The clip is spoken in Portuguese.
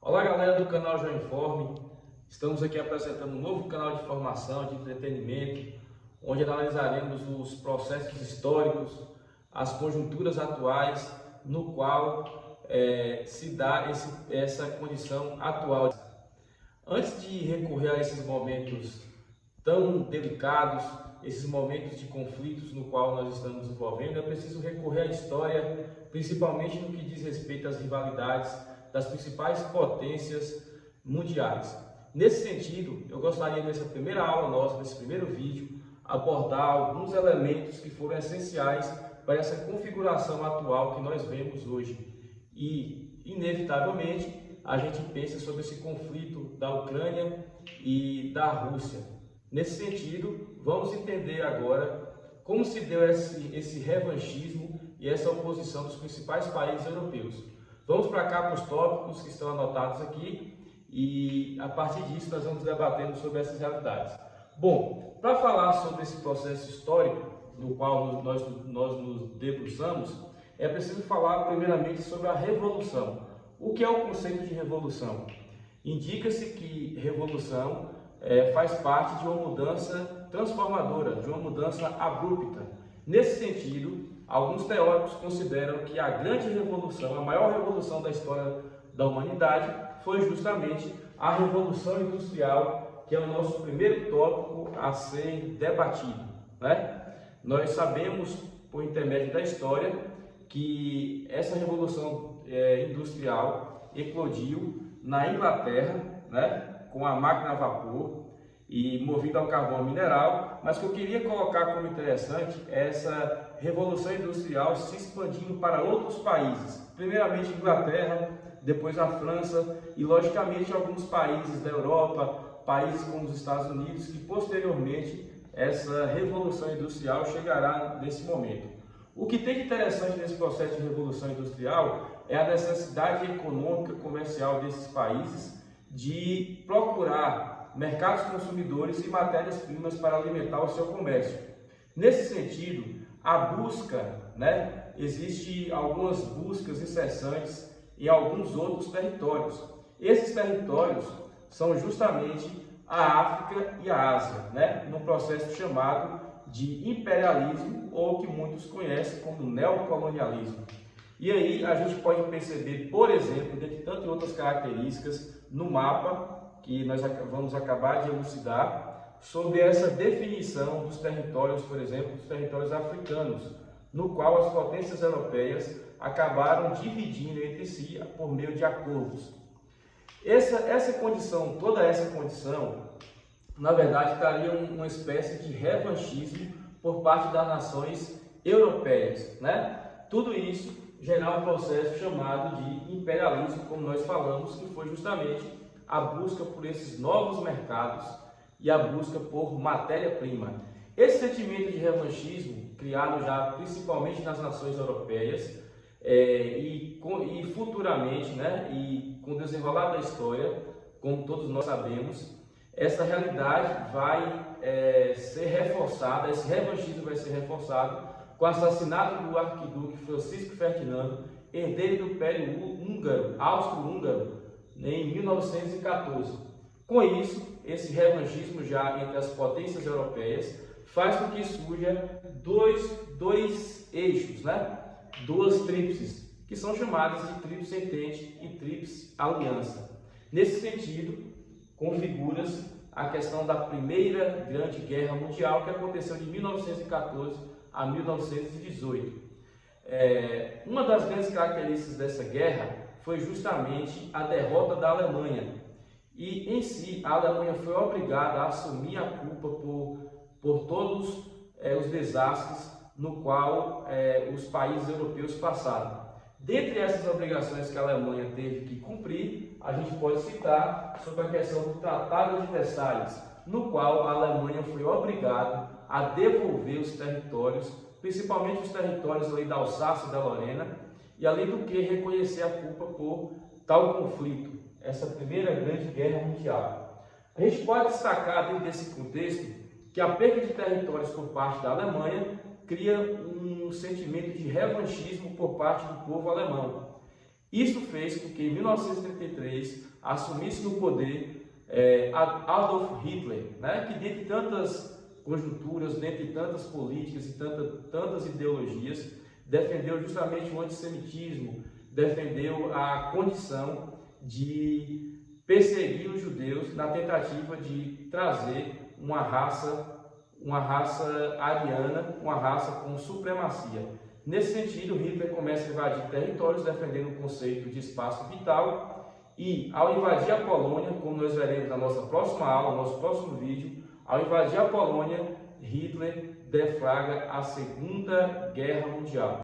Olá galera do canal Já Informe, estamos aqui apresentando um novo canal de informação, de entretenimento, onde analisaremos os processos históricos, as conjunturas atuais, no qual se dá essa condição atual. Antes de recorrer a esses momentos tão delicados, esses momentos de conflitos no qual nós estamos envolvendo, é preciso recorrer à história, principalmente no que diz respeito às rivalidades das principais potências mundiais. Nesse sentido, eu gostaria nessa primeira aula nossa, nesse primeiro vídeo, abordar alguns elementos que foram essenciais para essa configuração atual que nós vemos hoje. E, inevitavelmente, a gente pensa sobre esse conflito da Ucrânia e da Rússia. Nesse sentido, vamos entender agora como se deu esse revanchismo e essa oposição dos principais países europeus. Vamos para cá para os tópicos que estão anotados aqui e a partir disso nós vamos debatendo sobre essas realidades. Bom, para falar sobre esse processo histórico no qual nós nos debruçamos, é preciso falar primeiramente sobre a revolução. O que é o conceito de revolução? Indica-se que revolução faz parte de uma mudança transformadora, de uma mudança abrupta. Nesse sentido, alguns teóricos consideram que a grande revolução, a maior revolução da história da humanidade, foi justamente a Revolução Industrial, que é o nosso primeiro tópico a ser debatido, né? Nós sabemos, por intermédio da história, que essa Revolução Industrial eclodiu na Inglaterra, né? Com a máquina a vapor e movida ao carvão mineral, mas que eu queria colocar como interessante é essa Revolução Industrial se expandindo para outros países, primeiramente Inglaterra, depois a França e, logicamente, alguns países da Europa, países como os Estados Unidos, que posteriormente essa Revolução Industrial chegará nesse momento. O que tem de interessante nesse processo de Revolução Industrial é a necessidade econômica comercial desses países de procurar mercados consumidores e matérias-primas para alimentar o seu comércio. Nesse sentido, a busca, existe algumas buscas incessantes em alguns outros territórios. Esses territórios são justamente a África e a Ásia, num processo chamado de imperialismo, ou que muitos conhecem como neocolonialismo. E aí a gente pode perceber, por exemplo, dentre tantas outras características, no mapa que nós vamos acabar de elucidar, sobre essa definição dos territórios, por exemplo, dos territórios africanos, no qual as potências europeias acabaram dividindo entre si por meio de acordos. Essa condição, toda essa condição, na verdade, traria uma espécie de revanchismo por parte das nações europeias, Tudo isso gerar um processo chamado de imperialismo, como nós falamos, que foi justamente a busca por esses novos mercados e a busca por matéria-prima. Esse sentimento de revanchismo, criado já principalmente nas nações europeias e futuramente, e com o desenrolar da história, como todos nós sabemos, essa realidade vai ser reforçada, esse revanchismo vai ser reforçado com o assassinato do arquiduque Francisco Ferdinando, herdeiro do Império Austro-Húngaro, em 1914. Com isso, esse revanchismo já entre as potências europeias faz com que surja dois eixos, duas tríplices, que são chamadas de tríplice entente e tríplice aliança. Nesse sentido, configura-se a questão da Primeira Grande Guerra Mundial, que aconteceu de 1914 a 1918. Uma das grandes características dessa guerra foi justamente a derrota da Alemanha. E, em si, a Alemanha foi obrigada a assumir a culpa por todos os desastres no qual os países europeus passaram. Dentre essas obrigações que a Alemanha teve que cumprir, a gente pode citar sobre a questão do Tratado de Versalhes, no qual a Alemanha foi obrigada a devolver os territórios, principalmente os territórios ali da Alsácia e da Lorena, e além do que reconhecer a culpa por tal conflito, essa Primeira Grande Guerra Mundial. A gente pode destacar dentro desse contexto que a perda de territórios por parte da Alemanha cria um sentimento de revanchismo por parte do povo alemão. Isso fez com que em 1933 assumisse no poder Adolf Hitler, né, que dentre tantas conjunturas, dentre tantas políticas e tantas ideologias, defendeu justamente o antissemitismo, defendeu a condição de perseguir os judeus na tentativa de trazer uma raça ariana, uma raça com supremacia. Nesse sentido, Hitler começa a invadir territórios defendendo o conceito de espaço vital e, ao invadir a Polônia, como nós veremos na nossa próxima aula, no nosso próximo vídeo, ao invadir a Polônia, Hitler deflagra a Segunda Guerra Mundial.